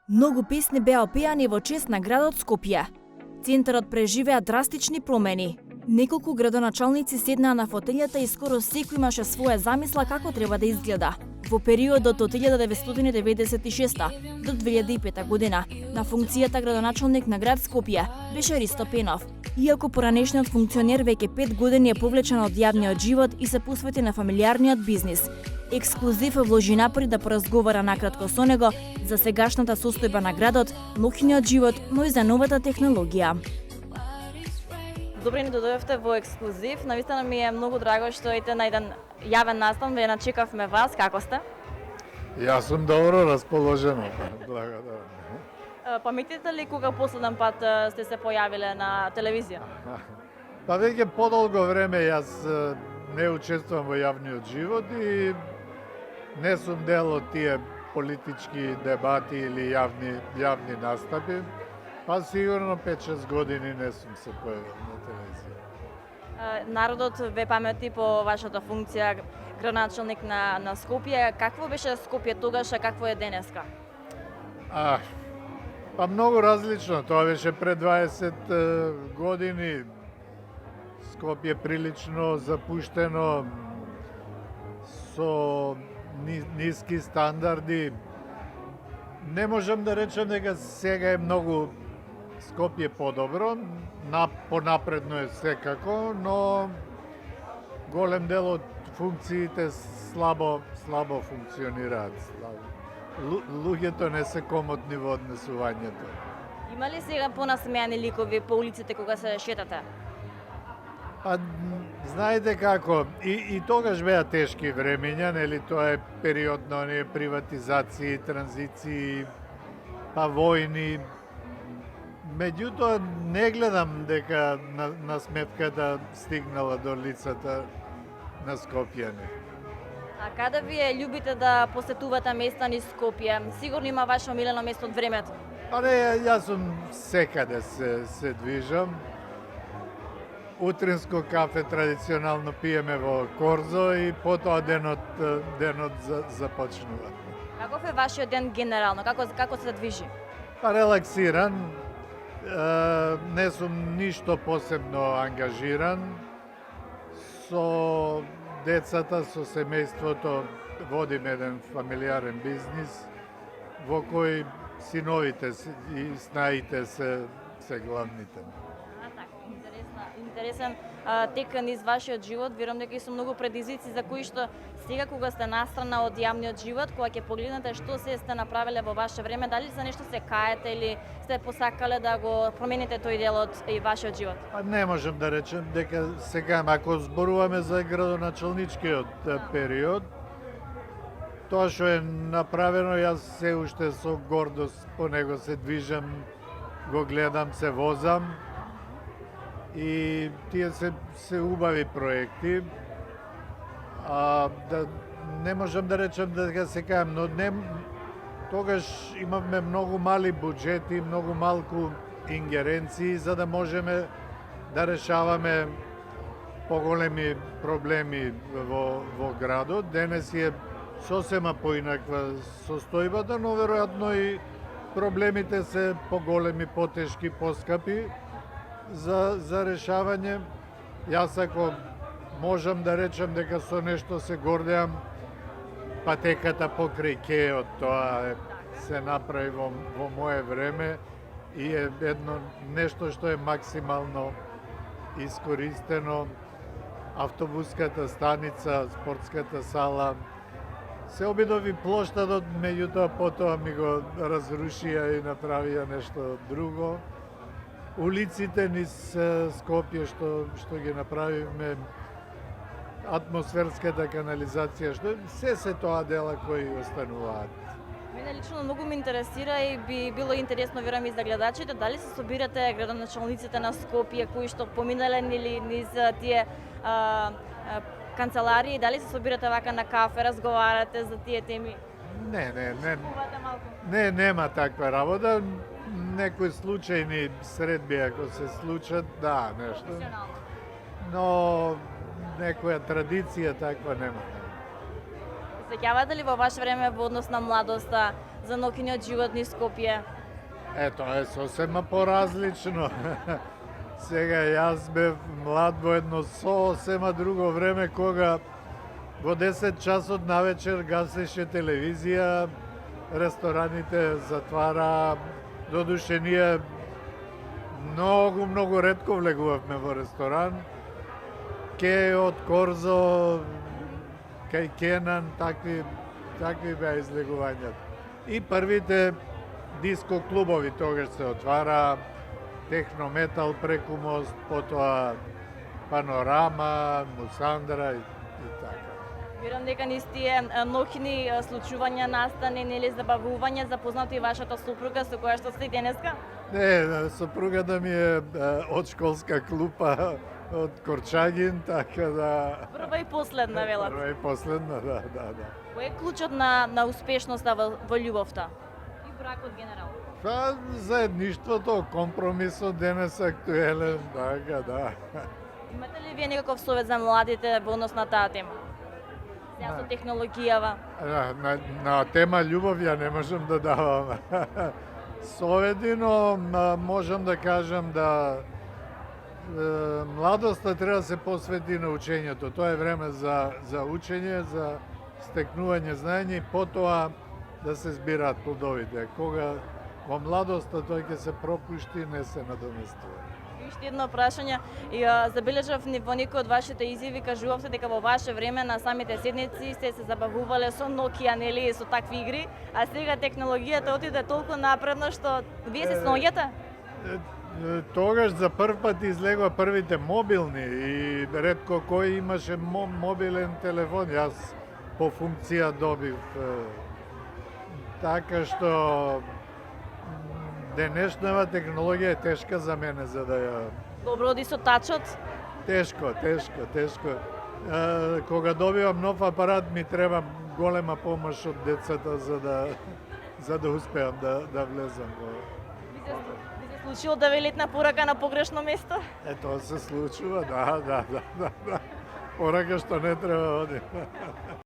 Многу песни беа опеани во чест на градот Скопје. Центарот преживеа драстични промени. Неколку градоначалници седнаа на фотелјата и скоро секој имаше своја замисла како треба да изгледа. Во периодот од 1996 до 2005 година на функцијата градоначалник на град Скопје беше Ристо Пенов. Иако поранешниот функционер веќе 5 години е повлечен од јавниот живот и се посвети на фамилиарниот бизнис. Ексклузив вложи напори да поразговара накратко со него за сегашната состојба на градот, ноќниот живот, но и за новата технологија. Добре ни дојдовте во Ексклузив. Навистина ми е многу драго што ете на еден јавен настан ве начекавме вас. Како сте? Јас сум добро расположен. Благодарам. Паметите ли кога последен пат сте се појавиле на телевизија? Па веќе подолго време јас не учествувам во јавниот живот и не сум дел од тие политички дебати или јавни настапи. Па сигурно 5-6 години не сум се појавил на телевизија. Народот ве памети по вашата функција градоначалник на Скопје. Какво беше Скопје тогаш, а какво е денеска? Па многу различно. Тоа беше пред 20 години. Скопје прилично запуштено, со ниски стандарди. Не можам да речем дека сега е многу Скопје подобро, понапредно е секако, но голем дел од функциите слабо функционираат. Луѓето не се комотни во однесувањето. Има ли сега понасмеани ликови по улиците кога се шетате? Па, знаете како, и тогаш беа тешки времења, нели, тоа е период на оние приватизации, транзиции, па војни. Меѓутоа, не гледам дека насметката стигнала до лицата на скопјани. А каде вие љубите да посетувате места низ Скопје? Сигурно има ваше омилено место од времето. Па не, јас сум секаде се движам. Утринско кафе традиционално пиеме во Корзо и потоа денот започнува. Каков е вашиот ден генерално? Како се движи? Па релаксиран. Не сум ништо посебно ангажиран. Со децата, со семејството водим еден фамилиарен бизнис во кој синовите и снаите се главните. Интересен тек низ вашиот живот. Верувам дека и со многу предизвици за кои што сега кога сте настрана од јавниот живот, кога ќе погледнете што се сте направиле во ваше време, дали за нешто се каете или сте посакале да го промените тој дел од и вашиот живот? Па не можам да речем дека сега ако зборуваме за градоначалничкиот период, тоа што е направено, јас се уште со гордост по него се движам, го гледам, се возам. И тие се убави проекти. Не можам да речем дека се кајам, но тогаш имавме многу мали буџети, многу малку ингеренции за да можеме да решаваме поголеми проблеми во градот. Денес е сосема поинаква состојбата, но веројатно и проблемите се поголеми, потешки, поскапи за решавање. Јас ако можам да речем дека со нешто се гордеам, патеката покрај кејот, тоа се направи во мое време и е едно нешто што е максимално искористено. Автобуската станица, спортската сала, се обидов и плоштадот, меѓутоа потоа ми го разрушија и направија нешто друго. Улиците низ Скопје што ги направивме, атмосферската канализација, се тоа дела кои остануваат. Мене лично многу ме интересира и би било интересно, верувам, и за гледачите, дали се собирате градоначалниците на Скопје кои што поминале или низ тие канцеларии, дали се собирате вака на кафе, разговарате за тие теми? Не, нема таква работа. Некои случајни средби ако се случат, да, нешто. Но некоја традиција таква нема. Сеќавате ли во ваше време во однос на младоста за ноќниот живот низ Скопје? Тоа е сосема поразлично. Сега јас бев млад во едно сосема друго време кога во 10 часот навечер гасеше телевизија, рестораните затвара, додуше ние многу ретко влегувавме во ресторан. Ке од Корзо, кај Кенан, такви беа излегувањата. И првите диско клубови тогаш се отвара, технометал преку мост, потоа Панорама, Мусандра и така. Верувам дека низ тие ноќни случувања настане нели забавување, запознато и вашата сопруга со која што сте денеска? Не, сопругата ми е од школска клупа од Корчагин, така да... Прва и последна, велат. Прва и последна, да. Кој е клучот на успешноста во љубовта? И бракот генерално. Па, заедништвото, компромисот денес актуелен, така, да. Имате ли вие некаков совет за младите во однос на таа тема? Сега со технологијава. На тема љубов ја не можам да давам совети, но можам да кажам да младоста треба да се посвети на учењето. Тоа е време за учење, за стекнување знаење и потоа да се збираат плодовите. Кога во младоста тој ќе се пропушти, не се надоместува. Уште едно прашање. Забележав во некои од вашите изјави кажувавте дека во ваше време на самите седници сте се забавувале со Nokia, нели, со такви игри, а сега технологијата отиде толку напредно што вие се сноѓате? Тогаш за прв пат излегува првите мобилни и ретко кој имаше мобилен телефон. Јас по функција добив. Така што денешнава технологија е тешка за мене за да ја... Добро оди со тачот? Тешко. Кога добивам нов апарат ми треба голема помош од децата за да успеам да влезам во... Ви се случило да ви летна порака на погрешно место? Тоа се случува, да. Порака што не треба оди.